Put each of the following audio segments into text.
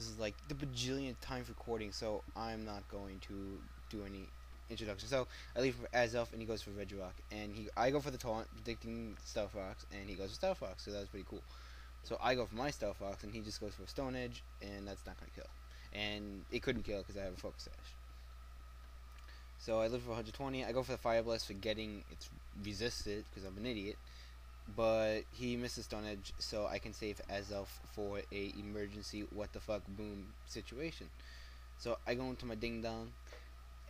This is like the bajillionth time recording, so I'm not going to do any introduction. So I leave for Azelf, and he goes for Regirock, and I go for the taunt, predicting Stealth Rocks, and he goes for Stealth Rocks, so that was pretty cool. So I go for my Stealth Rocks, and he just goes for Stone Edge, and that's not gonna kill. And it couldn't kill because I have a Focus Sash. So I live for 120. I go for the Fire Blast, forgetting it's resisted because I'm an idiot. But he misses Stone Edge, so I can save Azelf for a emergency what the fuck boom situation. So I go into my Ding Dong,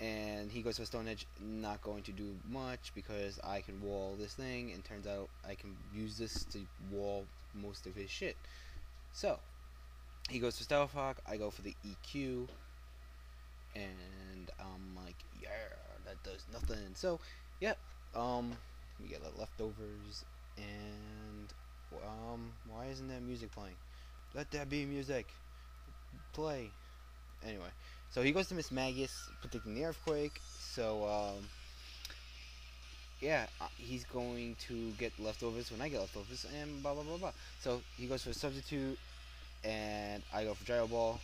and he goes for Stone Edge, not going to do much because I can wall this thing, and turns out I can use this to wall most of his shit. So he goes for Stealth Hawk, I go for the EQ, and I'm like, yeah, that does nothing. So yeah, we get leftovers, and why isn't there music playing? Let there be music. Play. Anyway, so he goes to Miss Magus, predicting the earthquake. So yeah, he's going to get leftovers when I get leftovers, and blah blah blah blah. So he goes for a substitute, and I go for Gyro Ball,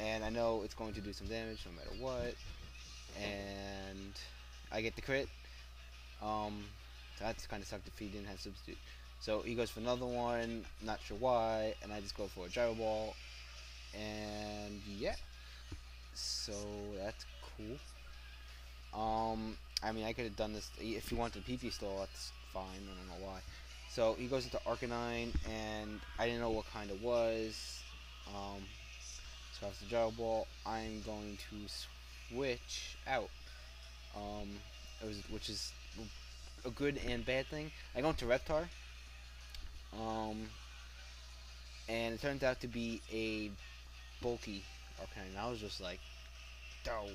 and I know it's going to do some damage no matter what, and I get the crit. That's kind of sucked if he didn't have substitute. So he goes for another one, not sure why, and I just go for a Gyro Ball, and yeah, so that's cool. I mean, I could have done this if he wanted PP stall. That's fine. I don't know why. So he goes into Arcanine, and I didn't know what kind it was. So after Gyro Ball, I'm going to switch out. Which is a good and bad thing. I go into Reptar. And it turns out to be a bulky Arcanine. I was just like, oh.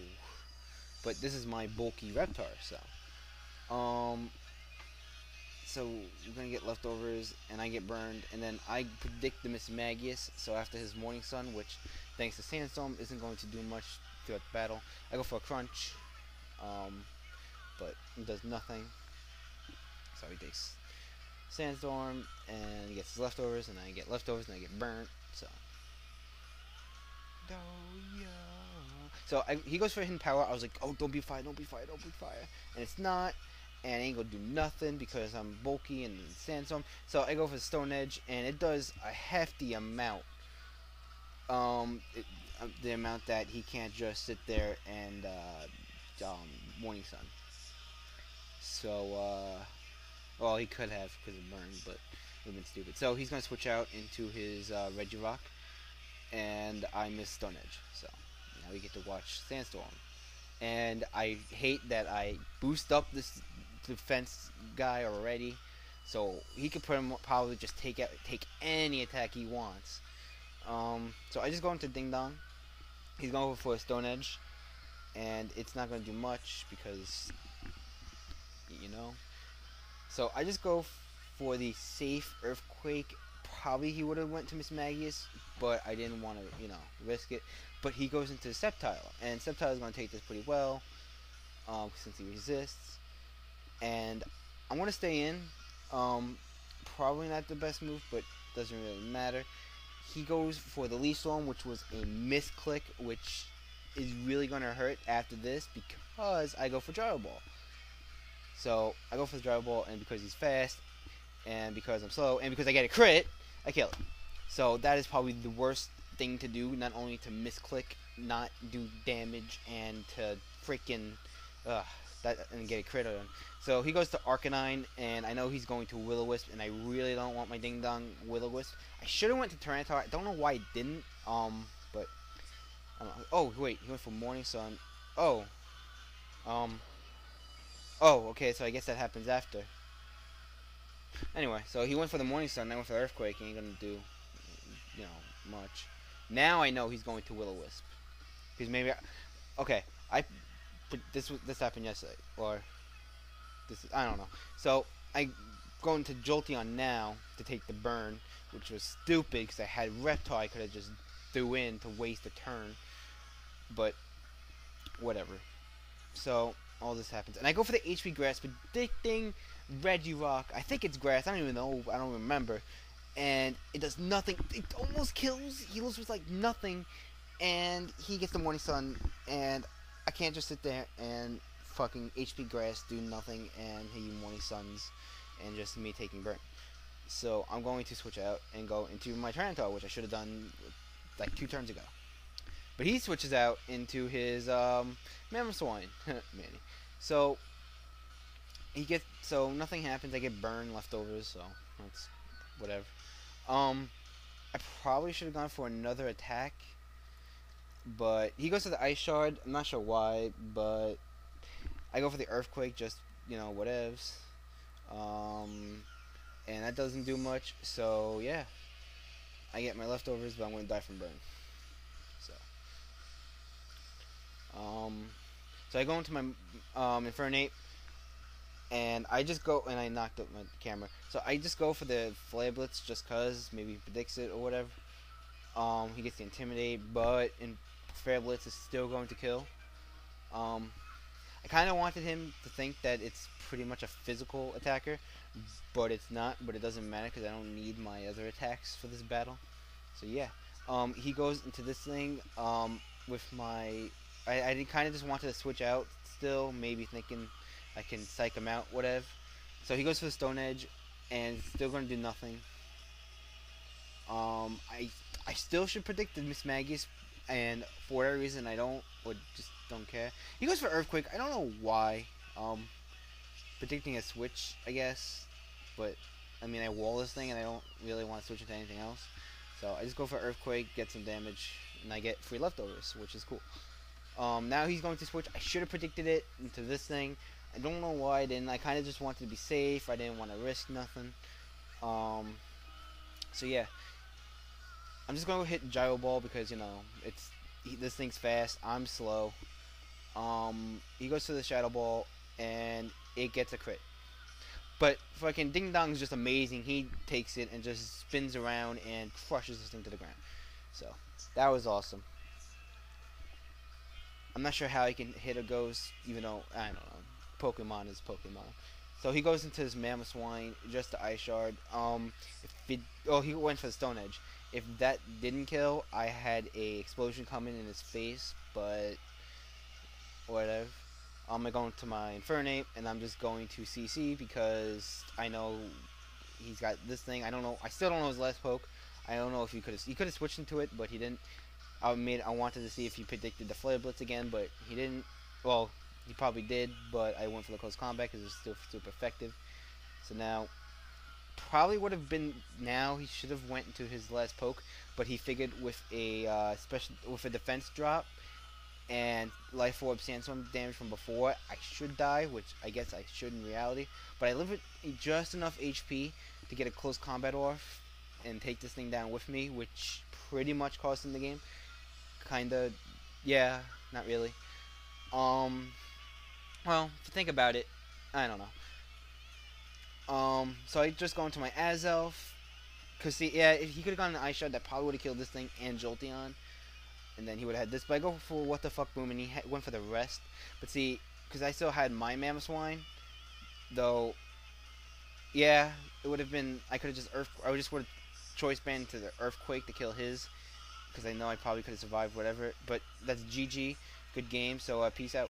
But this is my bulky Reptar, so we're gonna get leftovers, and I get burned, and then I predict the Miss Magius. So after his Morning Sun, which thanks to Sandstorm isn't going to do much throughout the battle, I go for a Crunch, but it does nothing. So he takes Sandstorm, and he gets his leftovers, and I get leftovers, and I get burnt. So he goes for hidden power. I was like, oh, don't be fire, don't be fire, don't be fire. And it's not. And it ain't gonna do nothing because I'm bulky and sandstorm. So I go for Stone Edge, and it does a hefty amount. The amount that he can't just sit there and Morning Sun. So, well, he could have because of burn, but it would have been stupid. So he's gonna switch out into his Regirock, and I miss Stone Edge. So now we get to watch Sandstorm. And I hate that I boost up this defense guy already, so he could probably just take any attack he wants. So I just go into Ding Dong. He's going for a Stone Edge, and it's not going to do much because, you know. So I just go for the safe Earthquake. Probably he would have went to Miss Magius, but I didn't want to, risk it. But he goes into Sceptile, and Sceptile is going to take this pretty well, since he resists. And I'm going to stay in. Probably not the best move, but doesn't really matter. He goes for the Leaf Storm, which was a misclick, which is really going to hurt after this because I go for Gyro Ball. So I go for the Gyro Ball, and because he's fast, and because I'm slow, and because I get a crit, I kill him. So that is probably the worst thing to do, not only to misclick, not do damage, and to freaking and get a crit on him. So he goes to Arcanine, and I know he's going to Will-O-Wisp, and I really don't want my Ding Dong Will-O-Wisp. I should have went to Tyranitar. I don't know why I didn't. But I don't know. Oh wait, he went for Morning Sun. Oh, okay. So I guess that happens after. Anyway, so he went for the Morning Sun. I went for the Earthquake. He ain't gonna do, much. Now I know he's going to Will-O-Wisp. Because maybe, okay, this happened yesterday, or I don't know. So I go into Jolteon now to take the burn, which was stupid because I had Reptar. I could have just threw in to waste a turn, but whatever. So all this happens, and I go for the HP Grass, predicting Regirock. I think it's Grass. I don't even know. I don't remember. and it does nothing. It almost kills. He loses with like nothing, and he gets the morning sun, and I can't just sit there and fucking HP grass do nothing and he morning suns, and just me taking burn. So I'm going to switch out and go into my Tyranitar, which I should have done like 2 turns ago. But he switches out into his Mammoth Swine, Manny. So nothing happens. I get burn leftovers, so that's whatever. I probably should have gone for another attack, but he goes to the Ice Shard. I'm not sure why, but I go for the Earthquake. Just whatevs. And that doesn't do much. So yeah, I get my leftovers, but I'm going to die from burn. So, um, so I go into my Infernape, and I just go and I knocked up my camera. So I just go for the Flare Blitz just cause maybe he predicts it or whatever. He gets the Intimidate, but Flare Blitz is still going to kill. I kind of wanted him to think that it's pretty much a physical attacker, but it's not. But it doesn't matter because I don't need my other attacks for this battle. So yeah, he goes into this thing with my. I kind of just wanted to switch out still, maybe thinking I can psych him out, whatever. So he goes for the Stone Edge, and it's still going to do nothing. I still should predict the Miss Maggie's, and for whatever reason I don't, or just don't care. He goes for Earthquake. I don't know why. Predicting a switch, I guess, but I mean I wall this thing and I don't really want to switch into anything else. So I just go for Earthquake, get some damage, and I get free leftovers, which is cool. Now he's going to switch. I should have predicted it into this thing. I don't know why I didn't. I kind of just wanted to be safe. I didn't want to risk nothing. So yeah, I'm just going to hit Gyro Ball because this thing's fast. I'm slow. He goes to the Shadow Ball and it gets a crit. But fucking Ding Dong's just amazing. He takes it and just spins around and crushes this thing to the ground. So that was awesome. I'm not sure how he can hit a ghost, even though I don't know. Pokemon is Pokemon. So he goes into his Mammoth Swine, just the Ice Shard. He went for the Stone Edge. If that didn't kill, I had a explosion coming in his face, but whatever. I'm going to my Infernape, and I'm just going to CC because I know he's got this thing. I don't know. I still don't know his last poke. I don't know if he could have switched into it, but he didn't. I wanted to see if he predicted the Flare Blitz again, but he didn't. Well, he probably did, but I went for the close combat because it's still super effective. So now, probably would have been now. He should have went into his last poke, but he figured with a defense drop and Life Orb Sandstorm damage from before, I should die, which I guess I should in reality. But I live with just enough HP to get a close combat off and take this thing down with me, which pretty much cost him the game. Kinda, yeah, not really. Well, if you think about it, I don't know. So I just go into my Azelf, cause see, yeah, if he could have gotten an Ice Shard, that probably would have killed this thing and Jolteon. And then he would have had this, but I go for What the Fuck Boom, and he went for the rest. But see, because I still had my Mammoth Swine, though, yeah, it would have been, I could have just I just would have choice band to the Earthquake to kill his, because I know I probably could have survived whatever. But that's GG, good game, so peace out.